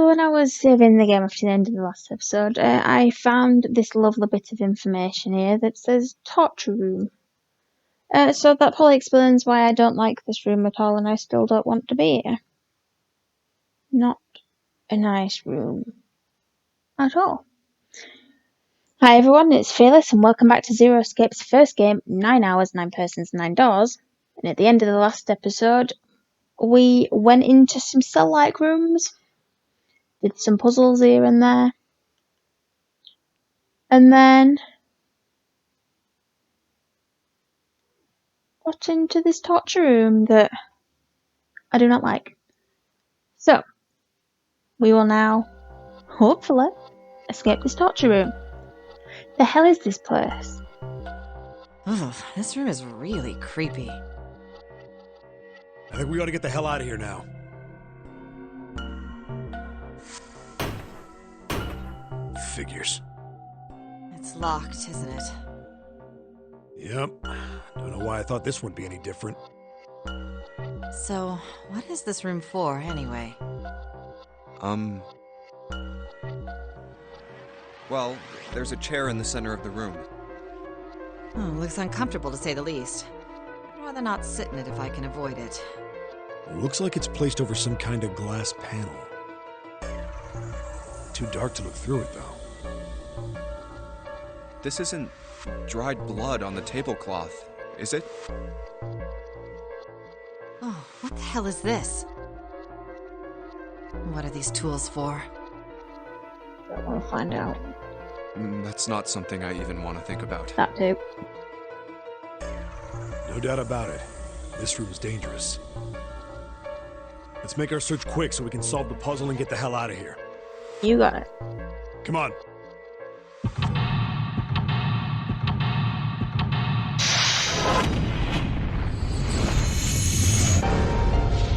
So when I was saving the game after the end of the last episode, I found this lovely bit of information here that says torture room. So that probably explains why I don't like this room at all and I still don't want to be here. Not a nice room at all. Hi everyone, it's Fearless and welcome back to Zero Escape's first game, 9 hours, 9 persons, 9 doors. And at the end of the last episode, we went into some cell-like rooms, did some puzzles here and there, and then got into this torture room that I do not like. So, we will now, hopefully, escape this torture room. The hell is this place? Ugh, this room is really creepy. I think we ought to get the hell out of here now. Figures. It's locked, isn't it? Yep. Don't know why I thought this wouldn't be any different. So, what is this room for, anyway? Well, there's a chair in the center of the room. Oh, looks uncomfortable to say the least. I'd rather not sit in it if I can avoid it. Looks like it's placed over some kind of glass panel. Too dark to look through it, though. This isn't dried blood on the tablecloth, is it? Oh, what the hell is this? What are these tools for? Don't want to find out. That's not something I even want to think about. That too. No doubt about it. This room's dangerous. Let's make our search quick so we can solve the puzzle and get the hell out of here. You got it. Come on.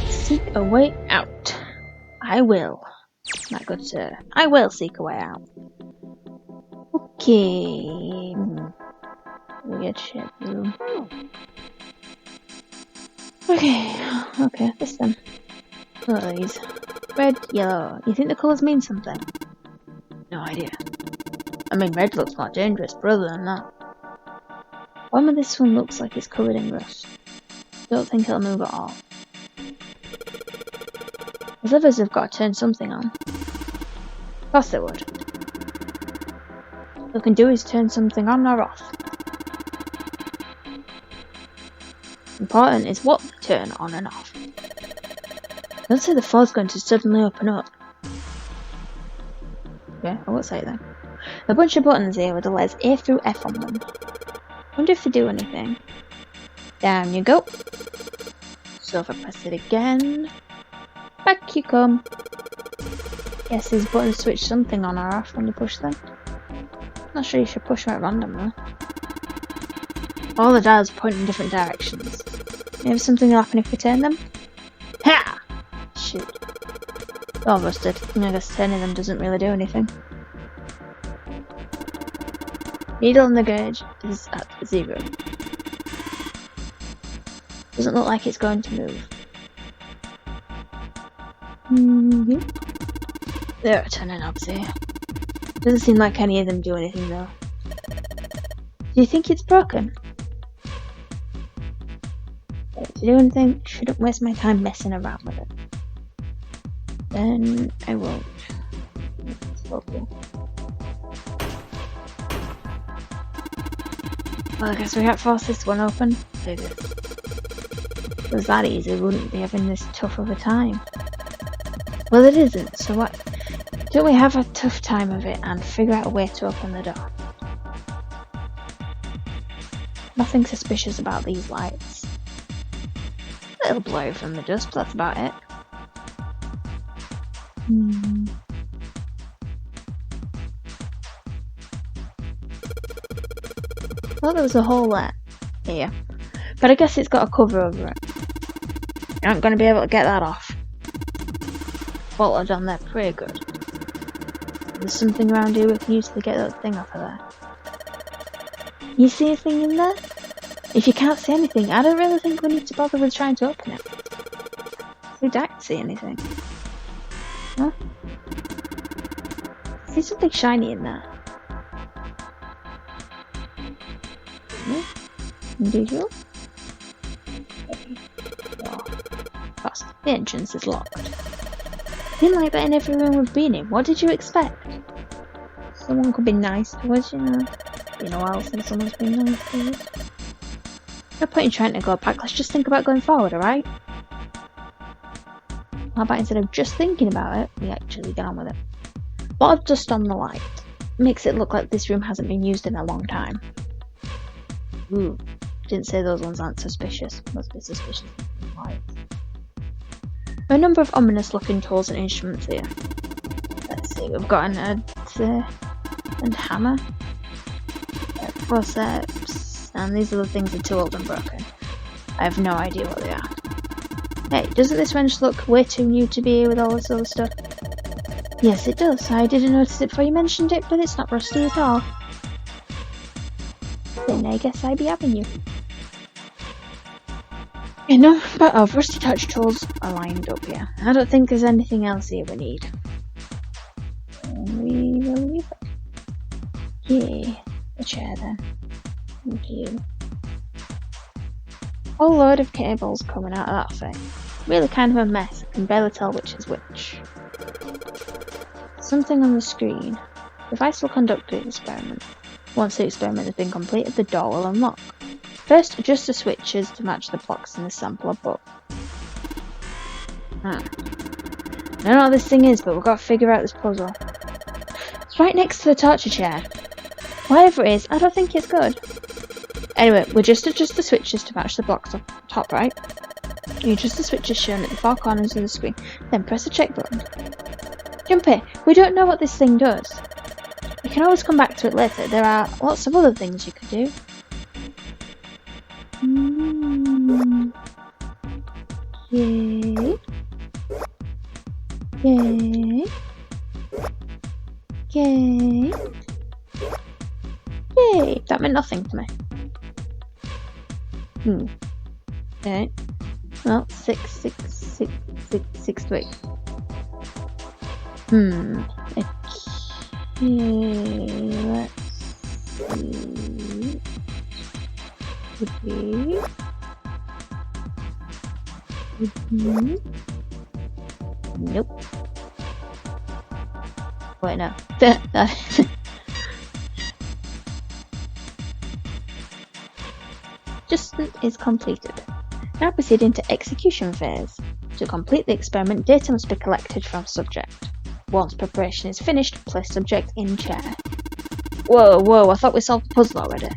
Seek a way out. I will. My good sir. I will seek a way out. Okay. Weird shit room. Okay, this then. What are these? Red, yellow. You think the colours mean something? No idea. I mean, red looks more dangerous, but other than that. One of this one looks like it's covered in rust. Don't think it'll move at all. The others have got to turn something on. Of course they would. All they can do is turn something on or off. Important is what they turn on and off. Don't say the floor's going to suddenly open up. Yeah, I won't say it then. A bunch of buttons here with the letters A through F on them. Wonder if they do anything. Down you go. So if I press it again, back you come. Guess these buttons switch something on or off when you push them. Not sure you should push them at random though. All the dials point in different directions. Maybe something will happen if we turn them? Ha! Shoot. All rusted. I guess turning them doesn't really do anything. Needle on the gauge is at 0. Doesn't look like it's going to move. There are a ton of knobs here. Doesn't seem like any of them do anything though. Do you think it's broken? To do anything, shouldn't waste my time messing around with it. Then I won't. It's okay. Well, I guess we can't force this one open. If it was that easy, we wouldn't be having this tough of a time. Well, it isn't, so what? Don't we have a tough time of it and figure out a way to open the door? Nothing suspicious about these lights. A little blurry from the dust, but that's about it. Well, there was a hole there. Here. But I guess it's got a cover over it. You aren't going to be able to get that off. Bolted on there pretty good. There's something around here we can use to get that thing off of there. You see anything in there? If you can't see anything, I don't really think we need to bother with trying to open it. We don't see anything. Huh? I see something shiny in there. Unusual? Oh, fast. The entrance is locked. Been like that in every room we've been in. What did you expect? Someone could be nice to us, you know. Been a while since someone's been nice to us. No point in trying to go back. Let's just think about going forward, alright? How about instead of just thinking about it, we actually get on with it? A lot of dust on the light. Makes it look like this room hasn't been used in a long time. Ooh. Didn't say those ones aren't suspicious. Must be suspicious. A number of ominous looking tools and instruments here. Let's see, we've got an and hammer, forceps, and these are the things that are too old and broken. I have no idea what they are. Hey, doesn't this wrench look way too new to be here with all this other stuff? Yes, it does. I didn't notice it before you mentioned it, but it's not rusty at all. Then I guess I'd be having you. You know, but our rusty touch tools are lined up here. I don't think there's anything else here we need. We will leave it. Yeah, the chair then. Thank you. Whole load of cables coming out of that thing. Really kind of a mess. I can barely tell which is which. Something on the screen. The device will conduct the experiment. Once the experiment has been completed, the door will unlock. First, adjust the switches to match the blocks in the sample above. I don't know what this thing is, but we've got to figure out this puzzle. It's right next to the torture chair. Whatever it is, I don't think it's good. Anyway, we'll just adjust the switches to match the blocks up top right. You adjust the switches shown at the four corners of the screen, then press the check button. Jumpy, we don't know what this thing does. You can always come back to it later. There are lots of other things you could do. Yay. Yay. Yay. Yay. That meant nothing to me. Okay. Well, 6, 6, 6, 6, 6 to 8. Okay, let's see. Okay. Nope. Wait, no. Adjustment is completed. Now proceeding to execution phase. To complete the experiment, data must be collected from subject. Once preparation is finished, place subject in chair. Whoa, I thought we solved the puzzle already.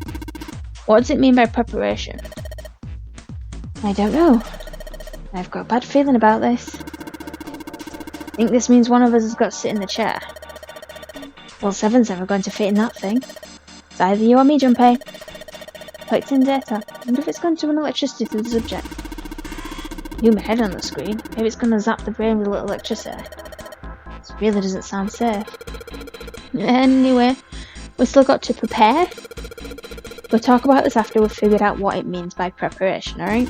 What does it mean by preparation? I don't know. I've got a bad feeling about this. I think this means one of us has got to sit in the chair. Well, 7's never going to fit in that thing. It's either you or me, Junpei. Collects in data. I wonder if it's going to run electricity through the subject. Human head on the screen. Maybe it's going to zap the brain with a little electricity. This really doesn't sound safe. Anyway, we've still got to prepare. We'll talk about this after we've figured out what it means by preparation, alright?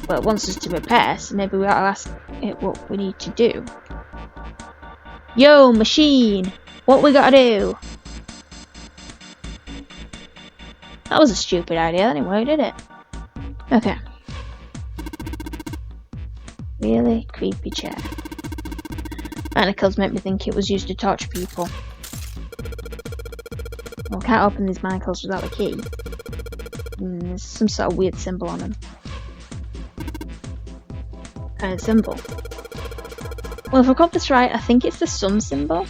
Well, it wants us to prepare, so maybe we ought to ask it what we need to do. Yo, machine! What we gotta do? That was a stupid idea anyway, did it? Okay. Really creepy chair. Manacles make me think it was used to torture people. Well, I can't open these manacles without a key. There's some sort of weird symbol on them. Kind of symbol. Well, if I got this right, I think it's the sun symbol.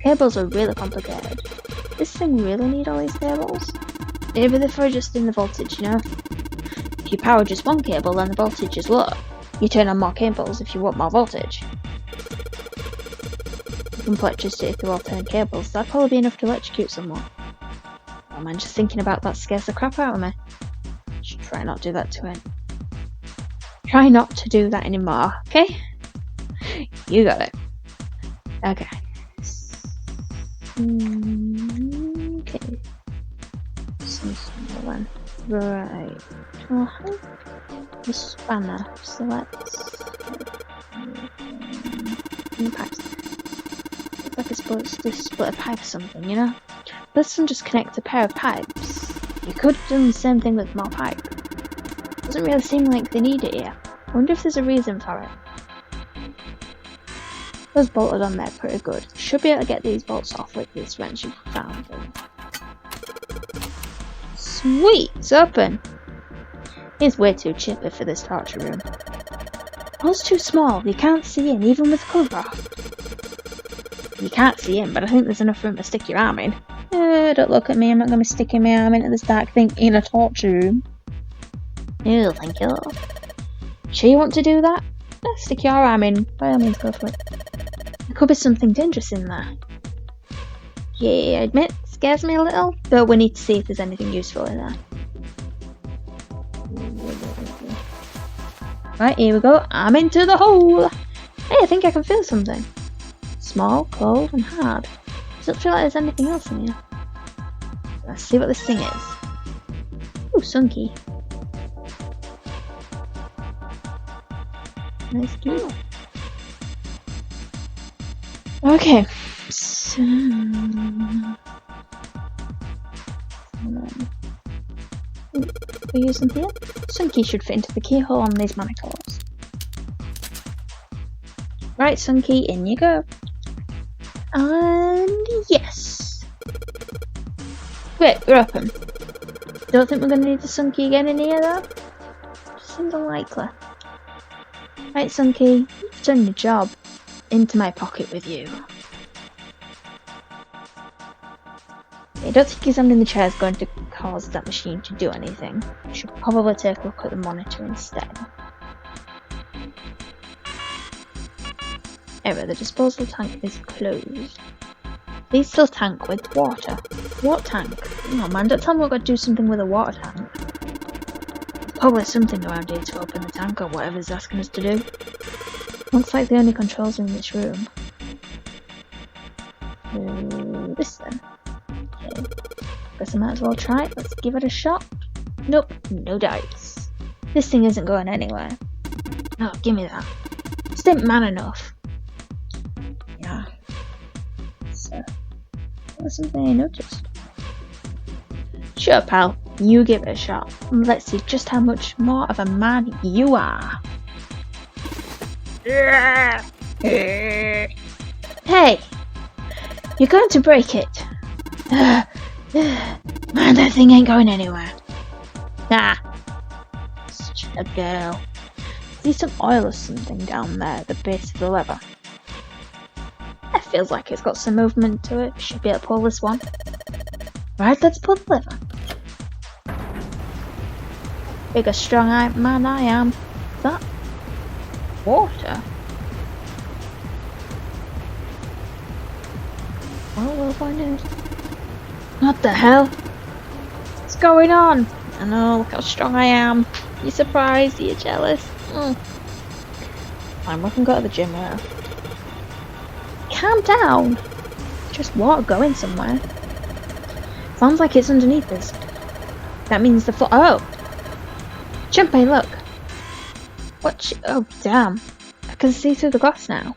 Cables are really complicated. Does this thing really need all these cables? Maybe they're for adjusting the voltage, you know? If you power just one cable, then the voltage is low. You turn on more cables if you want more voltage. You can put electricity through alternate cables. That'd probably be enough to electrocute someone. Oh man, just thinking about that scares the crap out of me. Should try not to do that to it. Try not to do that anymore, okay? You got it. Okay. Okay. Some one. Right. The spanner. So let's impact. was to split a pipe or something, you know? This doesn't just connect a pair of pipes. You could have done the same thing with more pipe. Doesn't really seem like they need it here. I wonder if there's a reason for it. Those bolted on there pretty good. Should be able to get these bolts off with this wrench you found them. Sweet! It's open! It's way too chippy for this torture room. Hole's too small, you can't see in, even with the cover off. You can't see in, but I think there's enough room to stick your arm in. Don't look at me, I'm not going to be sticking my arm into this dark thing in a torture room. Ew, thank you. Sure you want to do that? Stick your arm in, by all means go for it. There could be something dangerous in there. Yeah, I admit, it scares me a little, but we need to see if there's anything useful in there. Right, here we go, I'm into the hole! Hey, I think I can feel something. Small, cold, and hard. Doesn't feel like there's anything else in here. Let's see what this thing is. Ooh, sunky. Nice key. Okay, so... we use them here. Sunky should fit into the keyhole on these manacles. Right, Sunky, in you go. And yes! Great, we're open. Don't think we're going to need the Sunky again in here though. Seems unlikely. Right, Sunky, you've done your job. Into my pocket with you. I don't think examining the chair is going to cause that machine to do anything. You should probably take a look at the monitor instead. Error, the disposal tank is closed. Please fill tank with water. What tank? No man, don't tell me we're going to do something with a water tank. There's probably something around here to open the tank or whatever's asking us to do. Looks like the only controls are in this room. This then. Okay. Guess I might as well try it. Let's give it a shot. Nope, no dice. This thing isn't going anywhere. Oh, give me that. Just ain't man enough. Yeah. So, that's something I noticed. Sure, pal. You give it a shot. Let's see just how much more of a man you are. Hey! You're going to break it. Man, that thing ain't going anywhere. Such a girl. See some oil or something down there at the base of the lever. It feels like it's got some movement to it. Should be able to pull this one. Right, let's pull the lever. Bigger, strong man I am. Is that water? Well, we'll find out. What the hell? What's going on? I know, look how strong I am. Are you surprised? Are you jealous? Fine, we can go to the gym now. Calm down. Just water going somewhere. Sounds like it's underneath us. That means the floor. Oh! Champagne, look! What? Oh, damn. I can see through the glass now.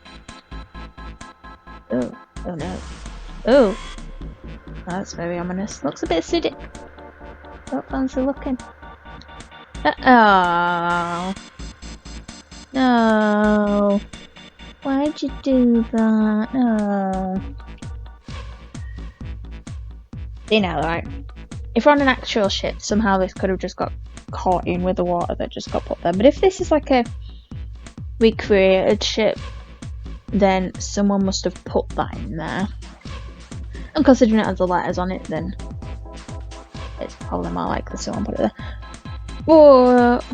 Oh. Oh no. Oh! That's very ominous. Looks a bit acidic. Don't fancy looking. Uh-oh. No. Why'd you do that? No. You know, right? If we're on an actual ship, somehow this could have just got caught in with the water that just got put there. But if this is like a recreated ship, then someone must have put that in there. And considering it has the letters on it, then it's probably more likely someone put it there. But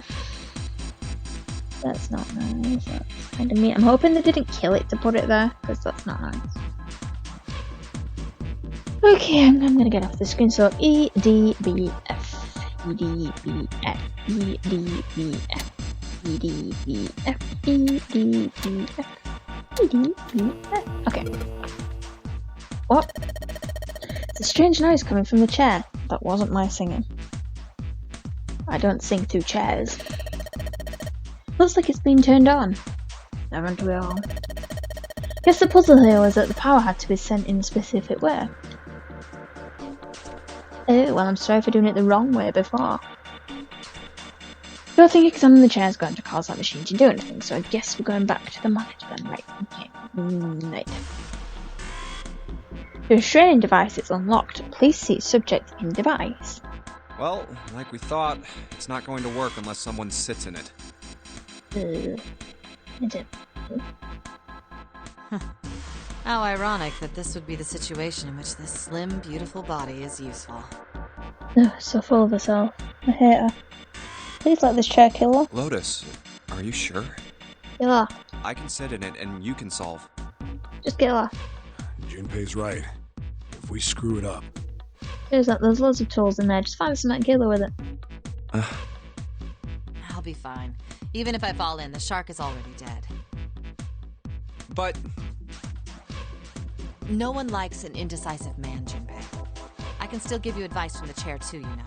that's not nice. That's kind of mean. I'm hoping they didn't kill it to put it there, because that's not nice. Okay, I'm gonna get off the screen. So E D B F E D B F E D B F E D B F E D B F E D B F. Okay. What? It's a strange noise coming from the chair. That wasn't my singing. I don't sing through chairs. Looks like it's been turned on. Haven't we all? Guess the puzzle here was that the power had to be sent in a specific way. Oh, well, I'm sorry for doing it the wrong way before. Don't think examining the chair is going to cause that machine to do anything, so I guess we're going back to the monitor then, right? Okay. Right. The restraining device is unlocked. Please see subject in device. Well, like we thought, it's not going to work unless someone sits in it. How ironic that this would be the situation in which this slim, beautiful body is useful. Ugh, so full of herself. I hate her. Please let this chair kill her. Lotus, are you sure? Kill her. I can sit in it and you can solve. Just kill her. Junpei's right. If we screw it up... There's loads of tools in there. Just find something and kill her with it. I'll be fine. Even if I fall in, the shark is already dead. But... No one likes an indecisive man, Junpei. I can still give you advice from the chair too, you know.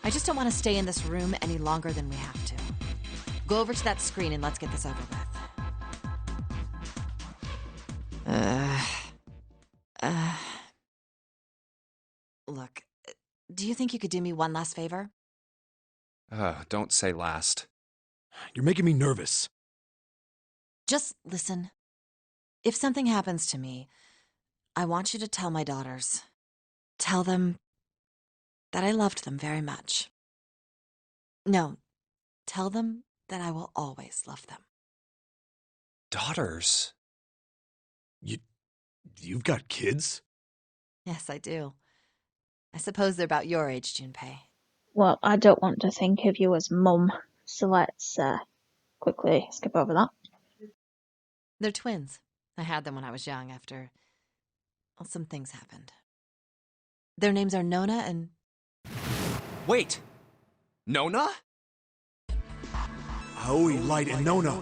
I just don't want to stay in this room any longer than we have to. Go over to that screen and let's get this over with. Look, do you think you could do me one last favor? Don't say last. You're making me nervous. Just listen. If something happens to me, I want you to tell my daughters. Tell them that I loved them very much. No, tell them that I will always love them. Daughters? You've got kids? Yes, I do. I suppose they're about your age, Junpei. Well, I don't want to think of you as mum, so let's quickly skip over that. They're twins. I had them when I was young after... well, some things happened. Their names are Nona and... Wait! Nona? Aoi, Light, and Nona.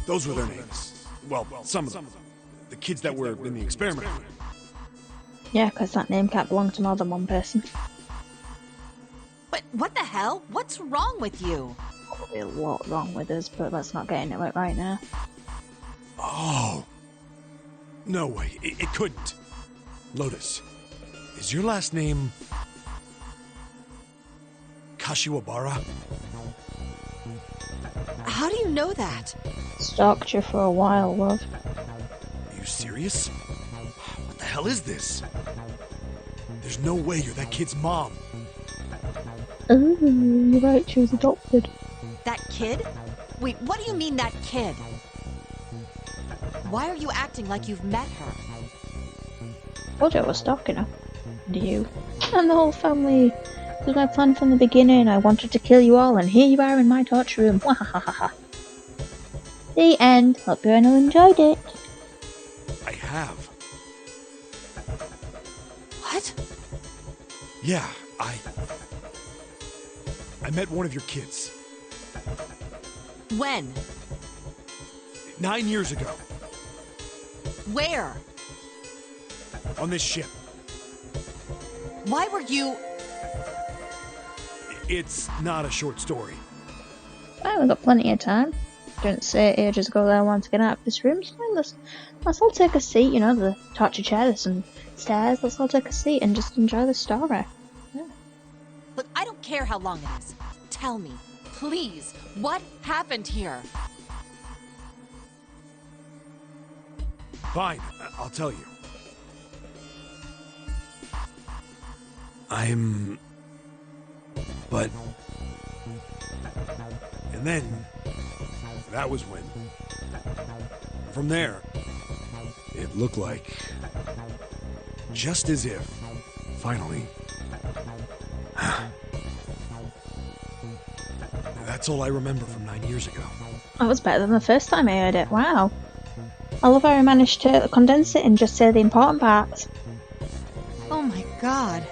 Those were their names. Well, some of them. The kids that were in the experiment. Yeah, because that name can't belong to more than one person. But what the hell? What's wrong with you? Probably a lot wrong with us, but let's not get into it right now. Oh. No way, it couldn't. Lotus, is your last name... Kashiwabara? How do you know that? Stalked you for a while, love. Are you serious? What the hell is this? There's no way you're that kid's mom. Ooh, you're right, she was adopted. That kid? Wait, what do you mean, that kid? Why are you acting like you've met her? Told you I was stalking her. And you. And the whole family. It was my plan from the beginning. I wanted to kill you all, and here you are in my torture room. Wahahaha. The end. Hope you all enjoyed it. I have. What? Yeah, I met one of your kids. When? 9 years ago. Where? On this ship. Why were you... It's not a short story. Well, we've got plenty of time. Didn't say ages ago that I wanted to get out of this room, so let's all take a seat, you know, the torture chair, there's some stairs, let's all take a seat and just enjoy the story. Yeah. Look, I don't care how long it is. Tell me, please, what happened here? Fine, I'll tell you. But... And then... That was when... From there... It looked like... Just as if... Finally... That's all I remember from 9 years ago. That was better than the first time I heard it, wow. I love how I managed to condense it and just say the important parts. Oh my god.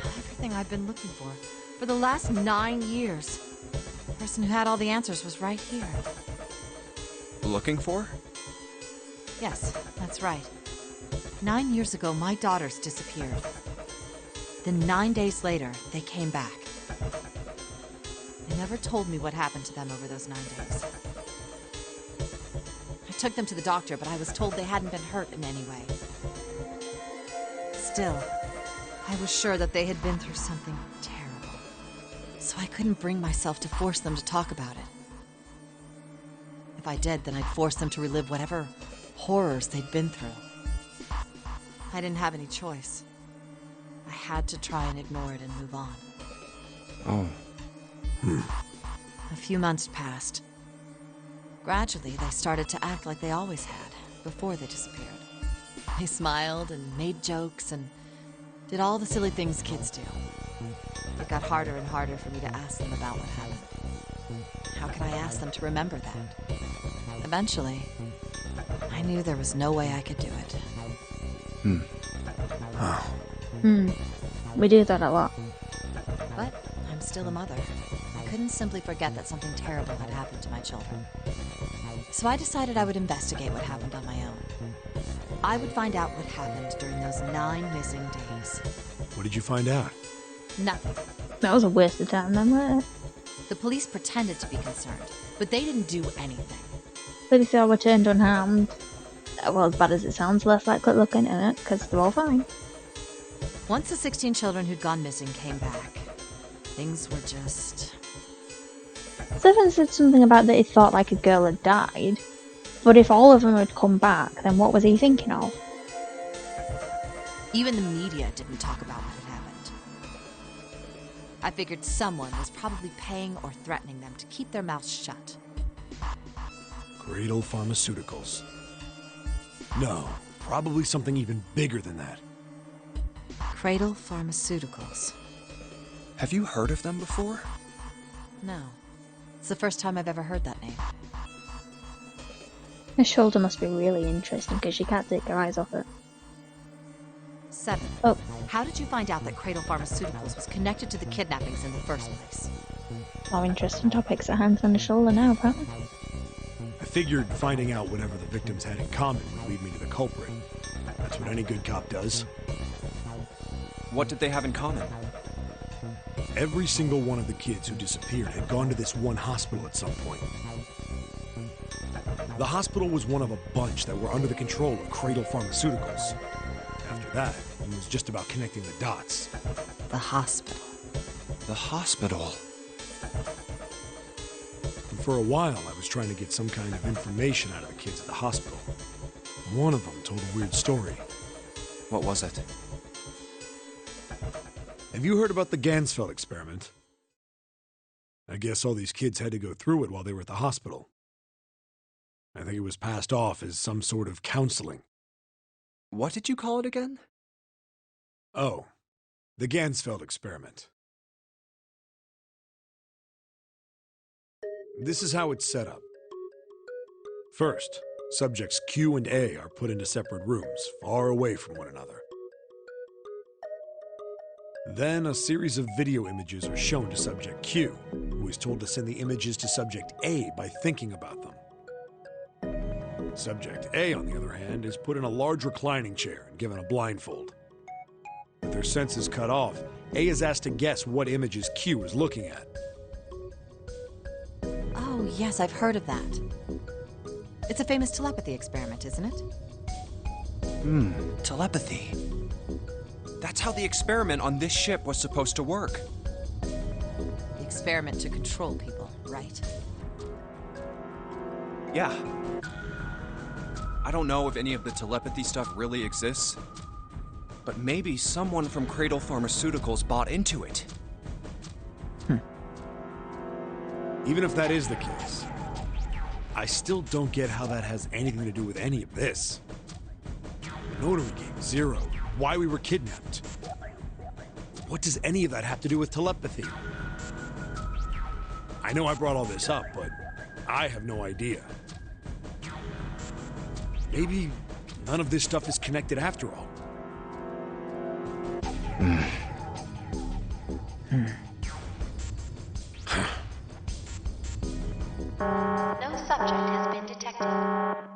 Everything I've been looking for the last 9 years. The person who had all the answers was right here. Looking for? Yes, that's right. 9 years ago, my daughters disappeared. Then 9 days later, they came back. They never told me what happened to them over those 9 days. took them to the doctor, but I was told they hadn't been hurt in any way. Still, I was sure that they had been through something terrible, so I couldn't bring myself to force them to talk about it. If I did, then I'd force them to relive whatever horrors they'd been through. I didn't have any choice. I had to try and ignore it and move on. Oh. A few months passed. Gradually, they started to act like they always had, before they disappeared. They smiled and made jokes and did all the silly things kids do. It got harder and harder for me to ask them about what happened. How could I ask them to remember that? Eventually, I knew there was no way I could do it. We do that a lot. But I'm still a mother. I couldn't simply forget that something terrible had happened to my children. So I decided I would investigate what happened on my own. I would find out what happened during those 9 missing days. What did you find out? Nothing. That was a waste of time then, wasn't it? The police pretended to be concerned, but they didn't do anything. But if they all returned unharmed, well, as bad as it sounds, less likely to look into it, because they're all fine. Once the 16 children who'd gone missing came back, things were just... Stephen said something about that he thought like a girl had died, but if all of them had come back, then what was he thinking of? Even the media didn't talk about what had happened. I figured someone was probably paying or threatening them to keep their mouths shut. Cradle Pharmaceuticals. No, probably something even bigger than that. Cradle Pharmaceuticals. Have you heard of them before? No. It's the first time I've ever heard that name. Her shoulder must be really interesting because she can't take her eyes off it. 7. Oh. How did you find out that Cradle Pharmaceuticals was connected to the kidnappings in the first place? More interesting topics at hands on the shoulder now, apparently. I figured finding out whatever the victims had in common would lead me to the culprit. That's what any good cop does. What did they have in common? Every single one of the kids who disappeared had gone to this one hospital at some point. The hospital was one of a bunch that were under the control of Cradle Pharmaceuticals. After that, it was just about connecting the dots. The hospital. The hospital. And for a while, I was trying to get some kind of information out of the kids at the hospital. One of them told a weird story. What was it? Have you heard about the Gansfeld experiment? I guess all these kids had to go through it while they were at the hospital. I think it was passed off as some sort of counseling. What did you call it again? Oh, the Gansfeld experiment. This is how it's set up. First, subjects Q and A are put into separate rooms, far away from one another. Then a series of video images are shown to subject Q, who is told to send the images to subject A by thinking about them. Subject A, on the other hand, is put in a large reclining chair and given a blindfold. With their senses cut off, A is asked to guess what images Q is looking at. Oh, yes, I've heard of that. It's a famous telepathy experiment, isn't it? Telepathy. That's how the experiment on this ship was supposed to work. The experiment to control people, right? Yeah. I don't know if any of the telepathy stuff really exists, but maybe someone from Cradle Pharmaceuticals bought into it. Even if that is the case, I still don't get how that has anything to do with any of this. The notary game, Zero, why we were kidnapped. What does any of that have to do with telepathy? I know I brought all this up, but I have no idea. Maybe none of this stuff is connected after all. No subject has been detected.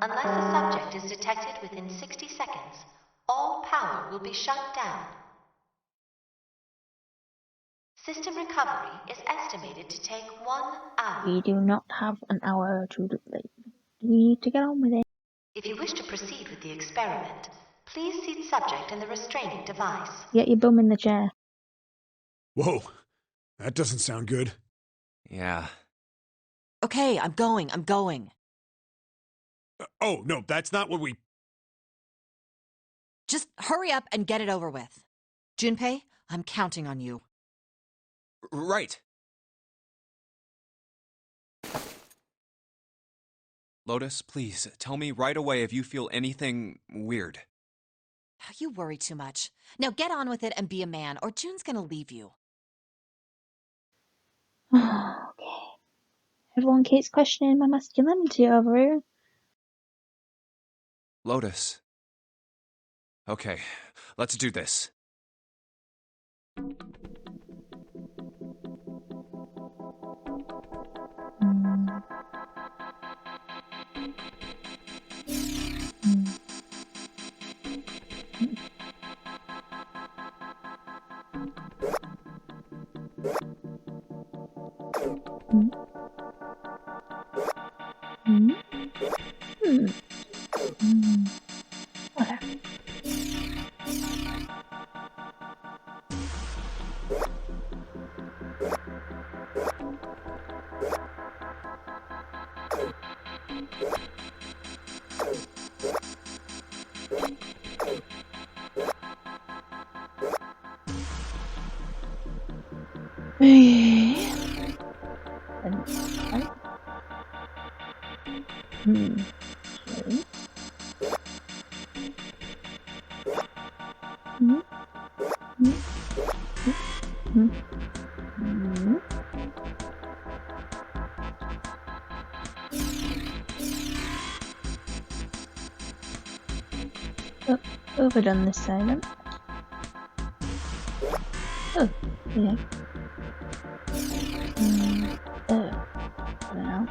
Unless a subject is detected within 60 seconds, all power will be shut down. System recovery is estimated to take 1 hour. We do not have an hour to do. We need to get on with it. If you wish to proceed with the experiment, please seat subject in the restraining device. Get your bum in the chair. Whoa, that doesn't sound good. Yeah. Okay, I'm going. Oh, no, that's not what we... Just hurry up and get it over with. Junpei, I'm counting on you. Right. Lotus, please, tell me right away if you feel anything weird. You worry too much. Now get on with it and be a man, or June's gonna leave you. Okay. Everyone keeps questioning my masculinity over here. Lotus. Okay, let's do this. Okay. Overdone this time. Oh, yeah. Well.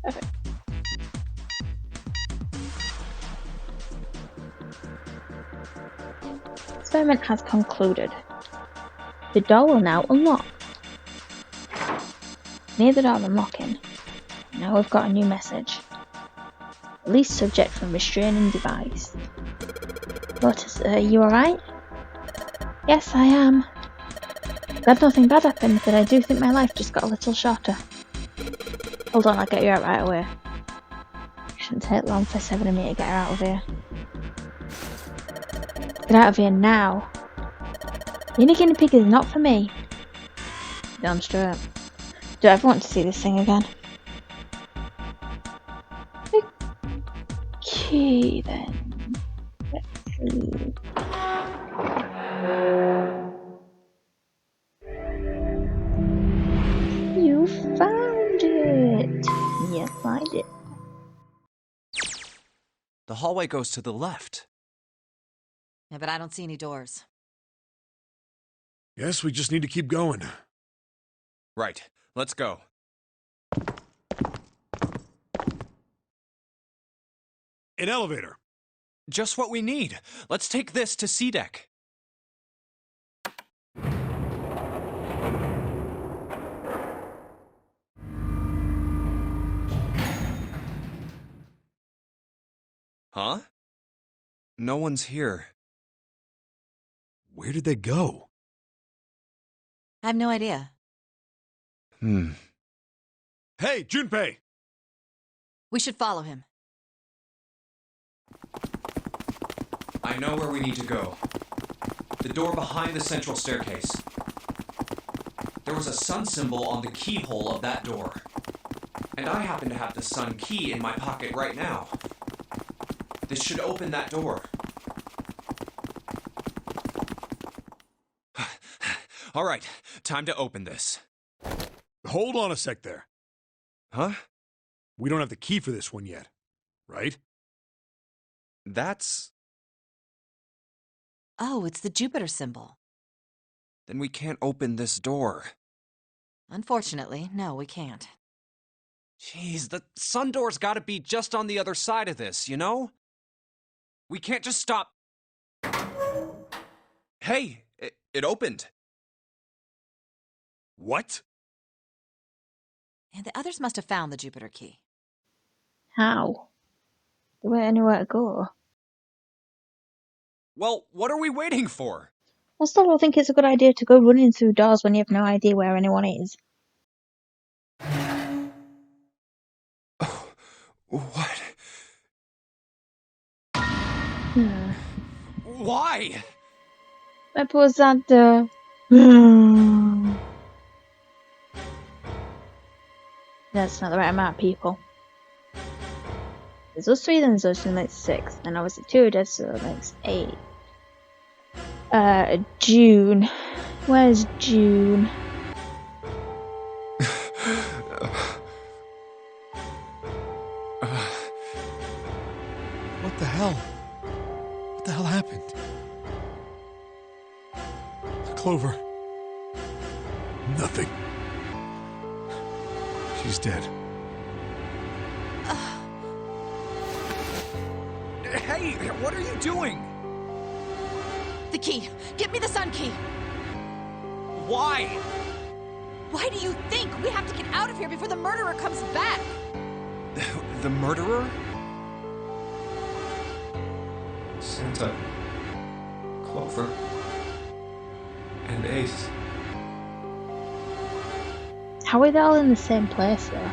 Perfect. Experiment has concluded. The door will now unlock. Near the door unlocking. Now we've got a new message. Release subject from restraining device. Lotus, you alright? Yes, I am. Glad nothing bad happened, but I do think my life just got a little shorter. Hold on, I'll get you out right away. Shouldn't take long for 7 of me to get her out of here. Get out of here now. Being a guinea pig is not for me. Damn straight. Do I ever want to see this thing again? Okay then. Let's see. You found it! Yes, I did. The hallway goes to the left. Yeah, but I don't see any doors. Guess we just need to keep going. Right, let's go. An elevator. Just what we need. Let's take this to C-Deck. Huh? No one's here. Where did they go? I have no idea. Hey, Junpei! We should follow him. I know where we need to go. The door behind the central staircase. There was a sun symbol on the keyhole of that door. And I happen to have the sun key in my pocket right now. This should open that door. All right, time to open this. Hold on a sec there. Huh? We don't have the key for this one yet, right? That's... Oh, it's the Jupiter symbol. Then we can't open this door. Unfortunately, no, we can't. Jeez, the sun door's gotta be just on the other side of this, you know? We can't just stop... Hey, it opened. What? And the others must have found the Jupiter key. How? There weren't anywhere to go. Well, what are we waiting for? I still don't think it's a good idea to go running through doors when you have no idea where anyone is. Oh, what? Why? What was that? That's not the right amount of people. There's those three, then there's those two, makes 6. And obviously 2 dead, so that makes 8. June. Where's June? What the hell? What the hell happened? Clover. Nothing. She's dead. Hey, what are you doing? The key! Get me the sun key! Why? Why do you think? We have to get out of here before the murderer comes back! The murderer? Santa, Clover, and Ace. How are they all in the same place though?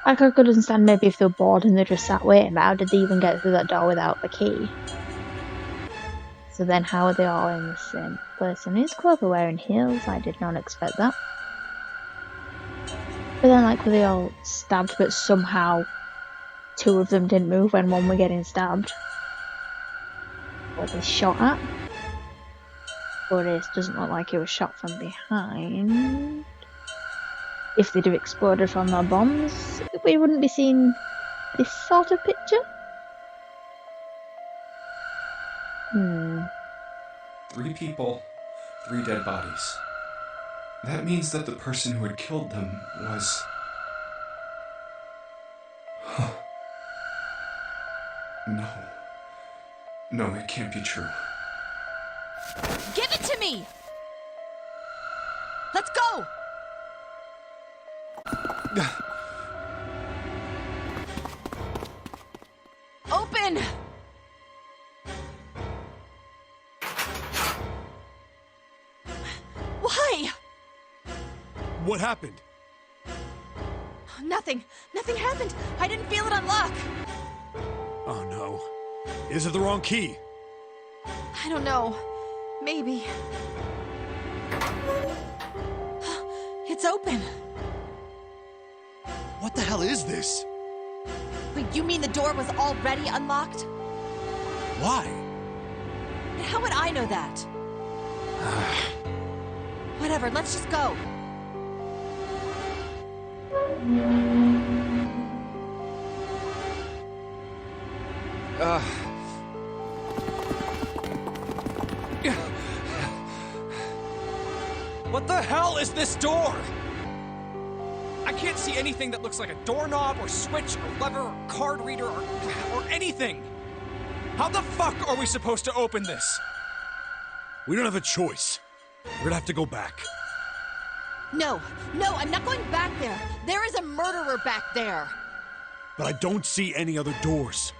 Like, I could understand maybe if they were bored and they just sat waiting, but how did they even get through that door without the key? So then how are they all in the same place? And is Clover wearing heels? I did not expect that. But then, like, were they all stabbed, but somehow 2 of them didn't move when 1 were getting stabbed? Or they shot at? But it doesn't look like it was shot from behind. If they'd have exploded from their bombs, we wouldn't be seeing this sort of picture. 3 people, 3 dead bodies. That means that the person who had killed them was... No, it can't be true. Give it to me! Let's go! Open! Why? What happened? Nothing. Nothing happened. I didn't feel it unlock. Oh no. Is it the wrong key? I don't know. Maybe. It's open. What the hell is this? Wait, you mean the door was already unlocked? Why? And how would I know that? Whatever, let's just go. What the hell is this door? I can't see anything that looks like a doorknob or switch or lever or card reader or anything. How the fuck are we supposed to open this? We don't have a choice. We're gonna have to go back. No, I'm not going back there. There is a murderer back there. But I don't see any other doors.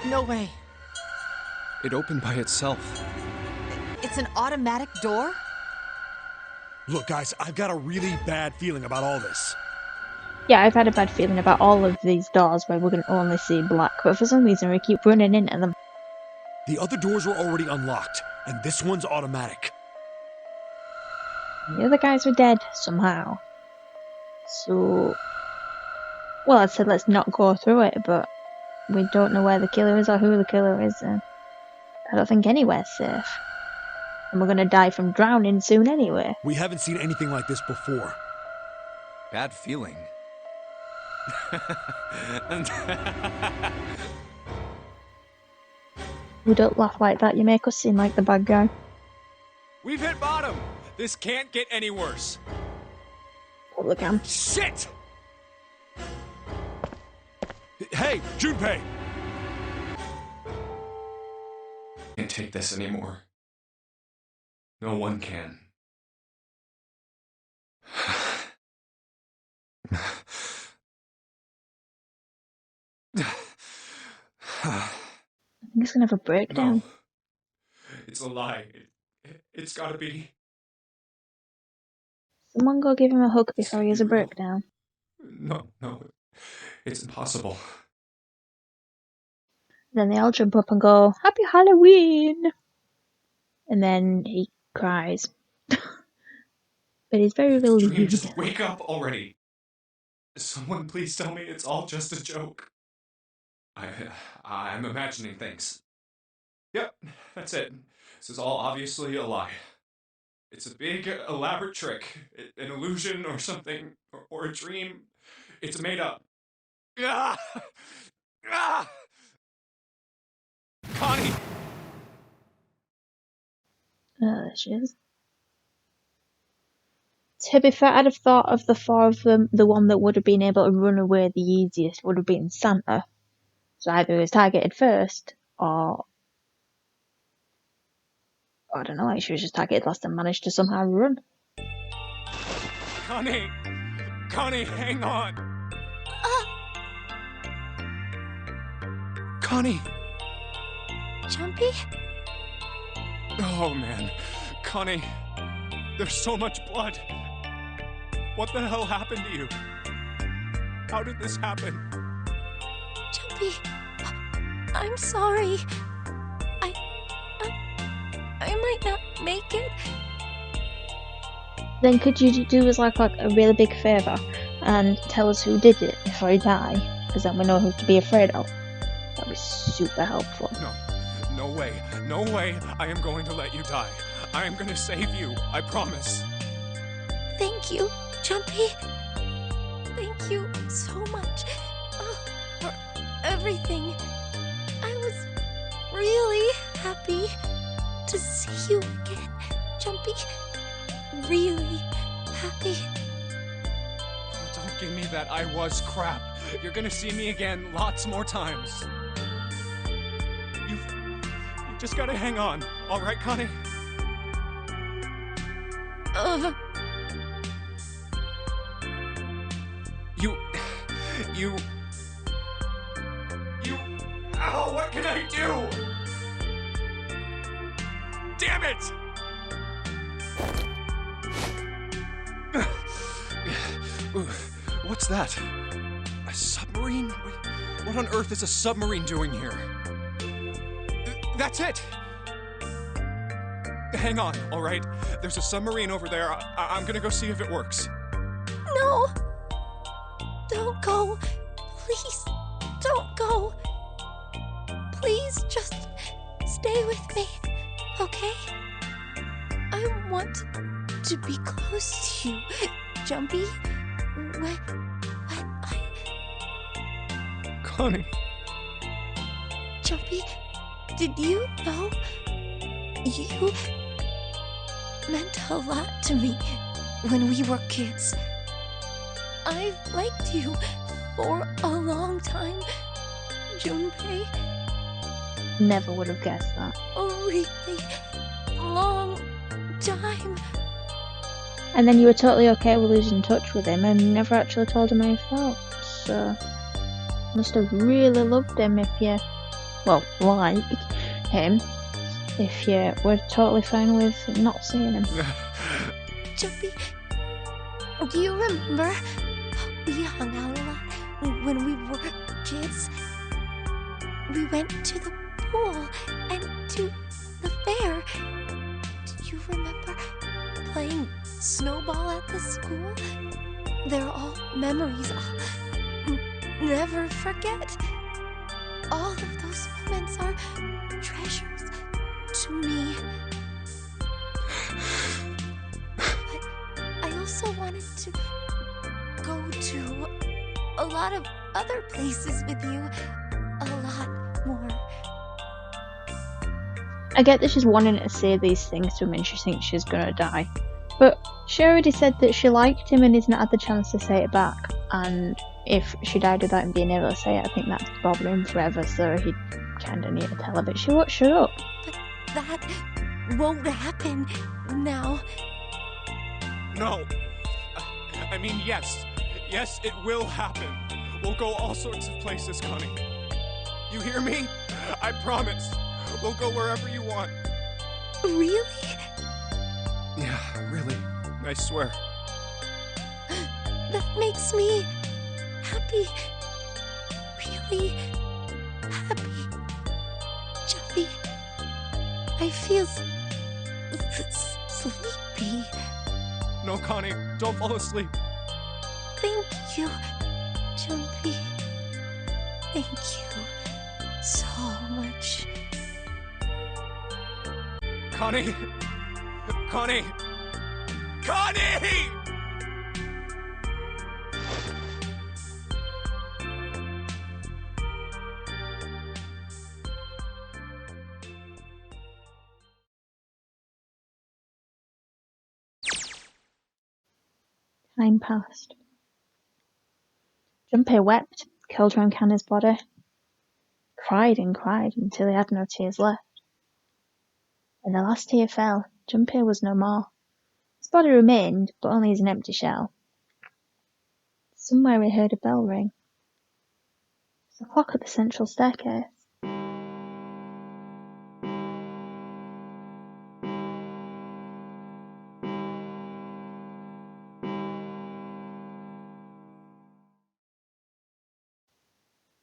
No way. It opened by itself. It's an automatic door? Look, guys, I've got a really bad feeling about all this. Yeah, I've had a bad feeling about all of these doors where we can only see black, but for some reason we keep running into them. The other doors were already unlocked, and this one's automatic. The other guys were dead somehow. So, well, I said let's not go through it, but we don't know where the killer is or who the killer is, and I don't think anywhere's safe. And we're gonna die from drowning soon anyway. We haven't seen anything like this before. Bad feeling. We don't laugh like that, you make us seem like the bad guy. We've hit bottom! This can't get any worse. Oh, look at him. Shit! Hey, Junpei! Can't take this anymore. No one can. I think he's gonna have a breakdown. No. It's a lie. It's gotta be. Someone go give him a hug It's before he has a gotta be real. breakdown. No. It's impossible. Then they all jump up and go, Happy Halloween! And then he cries. But he's very It's a dream. relieved. Just wake up already. Someone please tell me it's all just a joke. I'm imagining things. Yep, that's it. This is all obviously a lie. It's a big, elaborate trick. An illusion or something. Or a dream. It's made up. Ah! Ah! Connie! There she is. To be fair, I'd have thought of the four of them, the one that would have been able to run away the easiest would have been Santa. So either he was targeted first, or I don't know, like she was just targeted last and managed to somehow run. Connie! Connie, hang on! Connie! Jumpy? Oh man. Connie, there's so much blood. What the hell happened to you? How did this happen? Jumpy, I'm sorry. I might not make it. Then could you do us like a really big favour and tell us who did it before you die? Because then we know who to be afraid of. That'd be super helpful. No way. No way I am going to let you die. I am going to save you. I promise. Thank you, Jumpy. Thank you so much for everything. I was really happy to see you again, Jumpy. Really happy. Oh, don't give me that I was crap. You're gonna see me again lots more times. You just gotta hang on. All right, Connie? You... Ow, what can I do? Damn it! What's that? A submarine? What on earth is a submarine doing here? That's it! Hang on, all right? There's a submarine over there. I'm gonna go see if it works. No! Don't go. Please, don't go. Please just stay with me, okay? I want to be close to you, Jumpy. When I... Connie. Jumpy, did you know you meant a lot to me when we were kids? I've liked you for a long time, Junpei. Never would have guessed that. A really long time. And then you were totally okay with losing touch with him and never actually told him how you felt. So, must have really loved him if you, well, like, him, if you were totally fine with not seeing him. Jumpy, do you remember we hung out a lot when we were kids? We went to the pool and to the fair. Do you remember playing snowball at the school? They're all memories I'll never forget. All of those moments are treasures to me. But I also wanted to go to a lot of other places with you. A lot more. I get that she's wanting to say these things to him and she thinks she's gonna die. But she already said that she liked him and he's not had the chance to say it back. And if she died without him being able to say it, I think that's bothering him forever, so he kinda need to tell her, but she won't shut up. But that won't happen now. No. I mean, yes. Yes, it will happen. We'll go all sorts of places, Connie. You hear me? I promise. We'll go wherever you want. Really? Yeah, really. I swear. That makes me happy. Really happy. Jumpy, I feel sleepy. No, Connie, don't fall asleep. Thank you, Jumpy. Thank you so much. Connie! Connie! Connie! Time passed. Junpei wept, curled around Kanna's body, cried and cried until he had no tears left. When the last tear fell, Junpei was no more. His body remained, but only as an empty shell. Somewhere he heard a bell ring. It was the clock at the central staircase.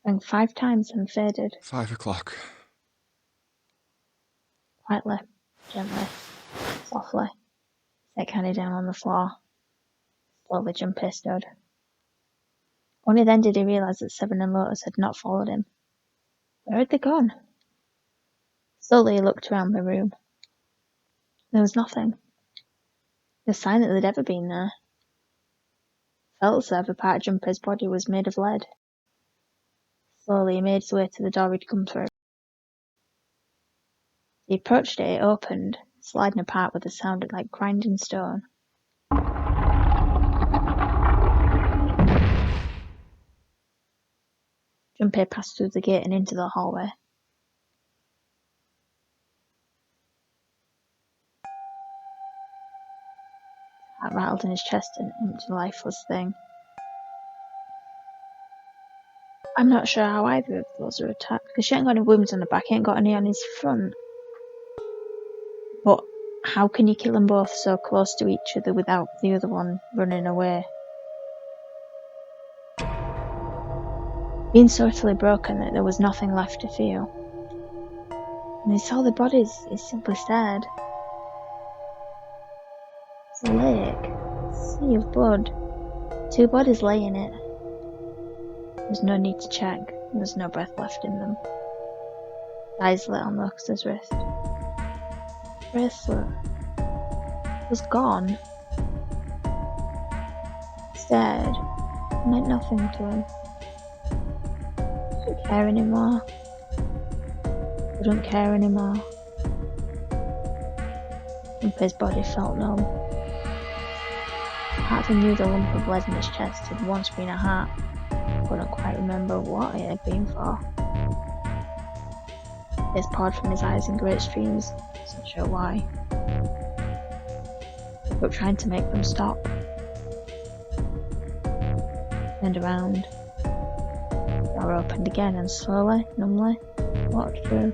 Rang 5 times and faded. 5 o'clock. Quietly, gently, softly, set Kanna down on the floor. Slowly Junpei stood. Only then did he realise that Seven and Lotus had not followed him. Where had they gone? Slowly he looked around the room. There was nothing. No sign that they'd ever been there. Felt as though every part of Junpei's body was made of lead. Slowly he made his way to the door he'd come through. He approached it opened, sliding apart with a sound like grinding stone. Junpei passed through the gate and into the hallway. Heart rattled in his chest, an empty, lifeless thing. I'm not sure how either of those are attacked, because she ain't got any wounds on her back, he ain't got any on his front. But how can you kill them both so close to each other without the other one running away? Being so utterly broken that there was nothing left to feel. And he saw the bodies, he simply stared. It's a lake, a sea of blood. 2 bodies lay in it. There was no need to check, there was no breath left in them. His eyes lit on Lotus's wrist. The bracelet was gone. He stared. It meant nothing to him. He didn't care anymore. Wouldn't care anymore. Junpei's body felt numb. Part of him knew the lump of lead in his chest had once been a heart. Couldn't quite remember what it had been for. Tears poured from his eyes in great streams, wasn't sure why. But trying to make them stop. Turned around. The door opened again and slowly, numbly, walked through.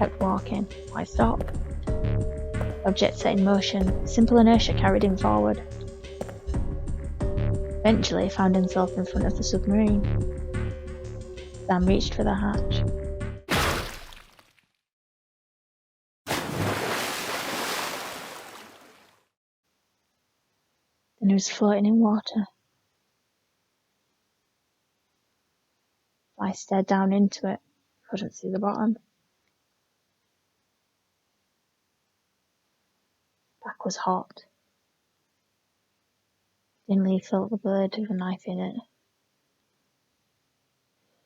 Kept walking. Why stop? The object set in motion. Simple inertia carried him forward. Eventually, he found himself in front of the submarine. Sam reached for the hatch. Then he was floating in water. I stared down into it. Couldn't see the bottom. Back was hot. Dimly felt the blade of a knife in it.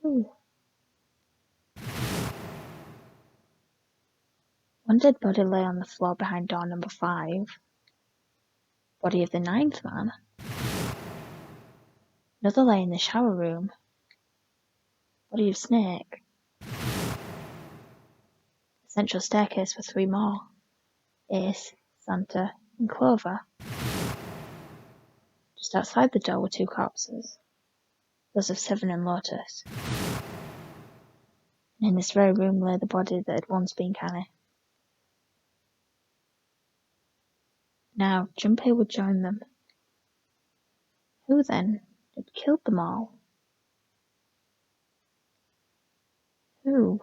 Ooh. One dead body lay on the floor behind door number 5. Body of the 9th man. Another lay in the shower room. Body of Snake. The central staircase for 3 more. Ace, Santa, and Clover. Just outside the door were 2 corpses. Those of Seven and Lotus. And in this very room lay the body that had once been Canny. Now, Junpei would join them. Who then had killed them all? Who?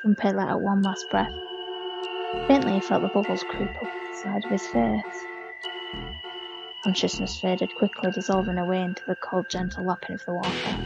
Junpei let out one last breath. Faintly he felt the bubbles creep up the side of his face. Consciousness faded quickly, dissolving away into the cold, gentle lapping of the water.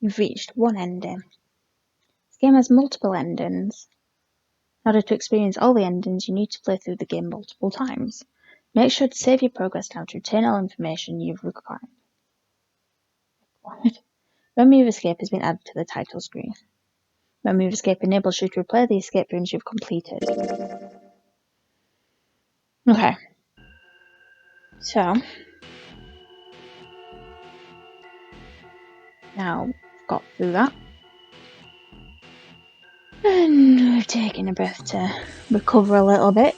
You've reached one ending. This game has multiple endings. In order to experience all the endings, you need to play through the game multiple times. Make sure to save your progress down to retain all information you've required. Memory of Escape has been added to the title screen. Memory of Escape enables you to replay the escape rooms you've completed. Okay. So, now I've got through that. And we're taking a breath to recover a little bit.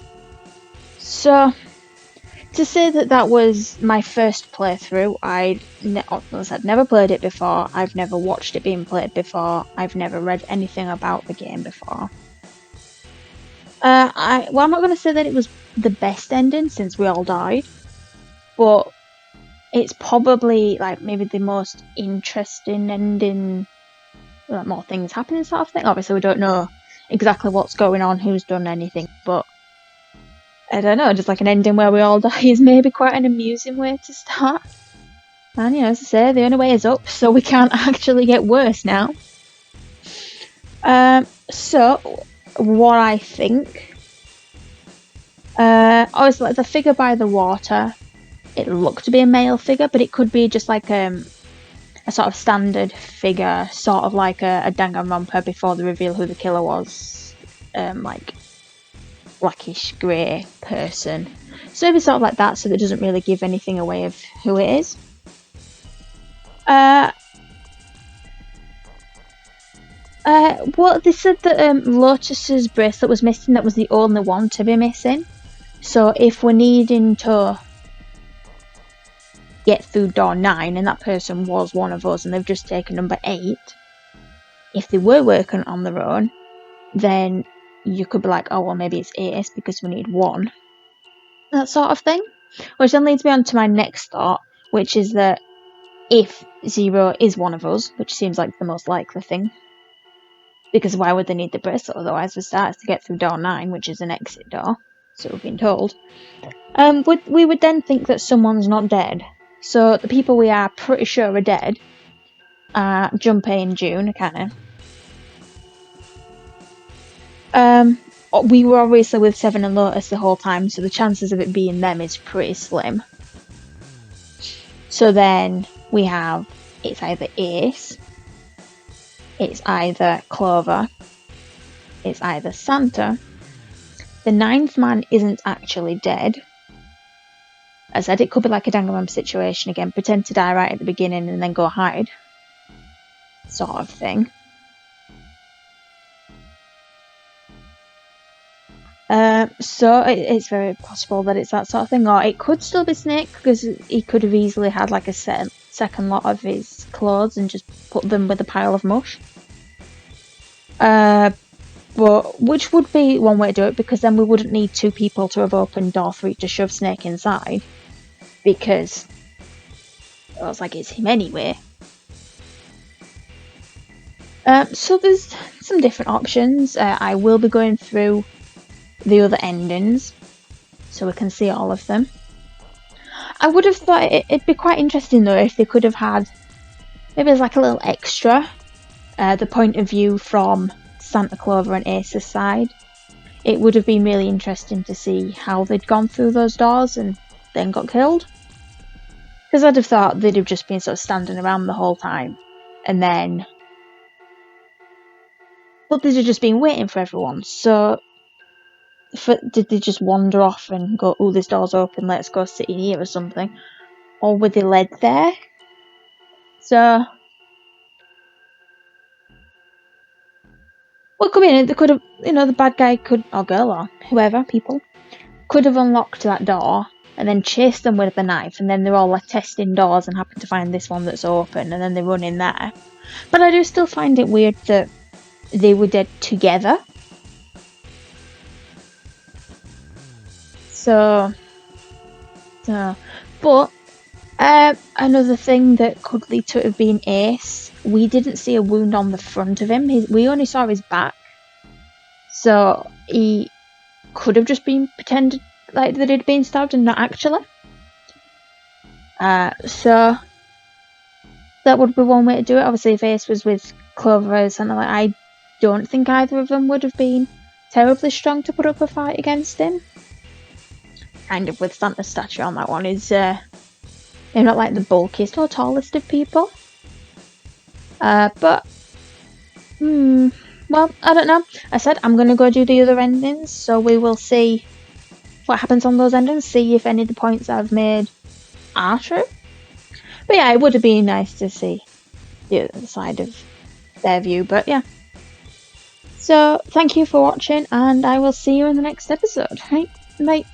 So, to say that was my first playthrough, I'd never played it before, I've never watched it being played before, I've never read anything about the game before. I'm not going to say that it was the best ending since we all died, but it's probably like maybe the most interesting ending, like more things happening sort of thing. Obviously we don't know exactly what's going on, who's done anything, but I don't know, just like an ending where we all die is maybe quite an amusing way to start. And as I say, the only way is up, so we can't actually get worse now. So what I think, obviously like the figure by the water, it looked to be a male figure, but it could be just like a sort of standard figure, sort of like a Danganronpa before they reveal who the killer was, like blackish grey person. So maybe sort of like that, so that doesn't really give anything away of who it is. Well, they said that Lotus's bracelet was missing. That was the only one to be missing. So if we're needing to get through door 9, and that person was one of us, and they've just taken number 8, if they were working on their own, then you could be like, oh, well, maybe it's Ace because we need 1. That sort of thing. Which then leads me on to my next thought, which is that if Zero is one of us, which seems like the most likely thing, because why would they need the bracelet otherwise for starters to get through door 9, which is an exit door, so we've been told, we would then think that someone's not dead. So the people we are pretty sure are dead are Junpei and June, kind of. We were obviously with Seven and Lotus the whole time, so the chances of it being them is pretty slim. So then we have, it's either Ace, it's either Clover, it's either Santa. The 9th man isn't actually dead. As I said, it could be like a Danganronpa situation again, pretend to die right at the beginning and then go hide. Sort of thing. So it's very possible that it's that sort of thing, or it could still be Snake, because he could have easily had like a second lot of his clothes and just put them with a pile of mush. But which would be one way to do it, because then we wouldn't need 2 people to have opened door 3 to shove Snake inside, because I was like, it's him anyway. So there's some different options. I will be going through the other endings so we can see all of them. I would have thought it'd be quite interesting though if they could have had maybe as like a little extra the point of view from Santa Clover and Ace's side. It would have been really interesting to see how they'd gone through those doors and then got killed, because I'd have thought they'd have just been sort of standing around the whole time and then they'd have just been waiting for everyone. So did they just wander off and go, oh, this door's open, let's go sit in here or something? Or were they led there? So, what could be? They could have, the bad guy could, or girl, or whoever, people, could have unlocked that door and then chased them with the knife, and then they're all like testing doors and happen to find this one that's open, and then they run in there. But I do still find it weird that they were dead together. But another thing that could lead to it have been Ace, we didn't see a wound on the front of him. We only saw his back. So he could have just been pretended like that he'd been stabbed and not actually. So that would be one way to do it. Obviously, if Ace was with Clover or something like, I don't think either of them would have been terribly strong to put up a fight against him. Kind of with Santa's stature on that one is they're not like the bulkiest or tallest of people. But well, I don't know. I said I'm gonna go do the other endings, so we will see what happens on those endings, see if any of the points I've made are true. But yeah, it would have been nice to see the other side of their view, but yeah. So thank you for watching, and I will see you in the next episode. Right, bye.